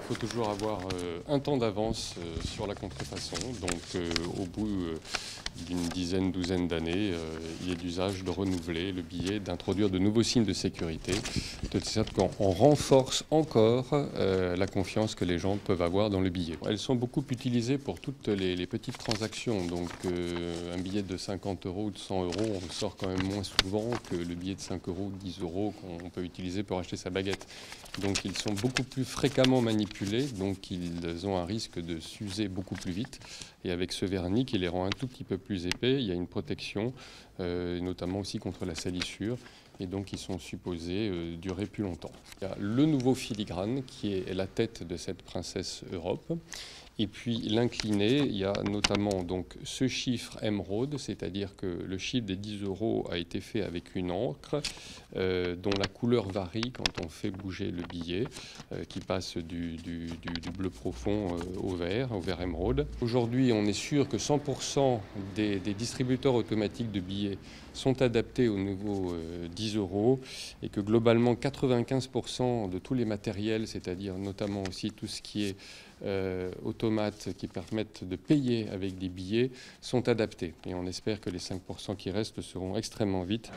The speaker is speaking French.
Il faut toujours avoir un temps d'avance sur la contrefaçon. Donc au bout d'une dizaine, douzaine d'années, il est d'usage de renouveler le billet, d'introduire de nouveaux signes de sécurité, de sorte qu'on renforce encore la confiance que les gens peuvent avoir dans le billet. Elles sont beaucoup utilisées pour toutes les petites transactions. Donc un billet de 50 € ou de 100 €, on le sort quand même moins souvent que le billet de 5 € ou 10 € qu'on peut utiliser pour acheter sa baguette. Donc ils sont beaucoup plus fréquemment manipulés, donc ils ont un risque de s'user beaucoup plus vite. Et avec ce vernis qui les rend un tout petit peu plus épais, il y a une protection, notamment aussi contre la salissure. Et donc ils sont supposés durer plus longtemps. Il y a le nouveau filigrane qui est la tête de cette princesse Europe. Et puis l'incliné, il y a notamment donc ce chiffre émeraude, c'est-à-dire que le chiffre des 10 € a été fait avec une encre dont la couleur varie quand on fait bouger le billet, qui passe du bleu profond au vert émeraude. Aujourd'hui, on est sûr que 100% des distributeurs automatiques de billets sont adaptés au nouveau 10 € et que globalement 95% de tous les matériels, c'est-à-dire notamment aussi tout ce qui est automates qui permettent de payer avec des billets, sont adaptés. Et on espère que les 5% qui restent seront extrêmement vite.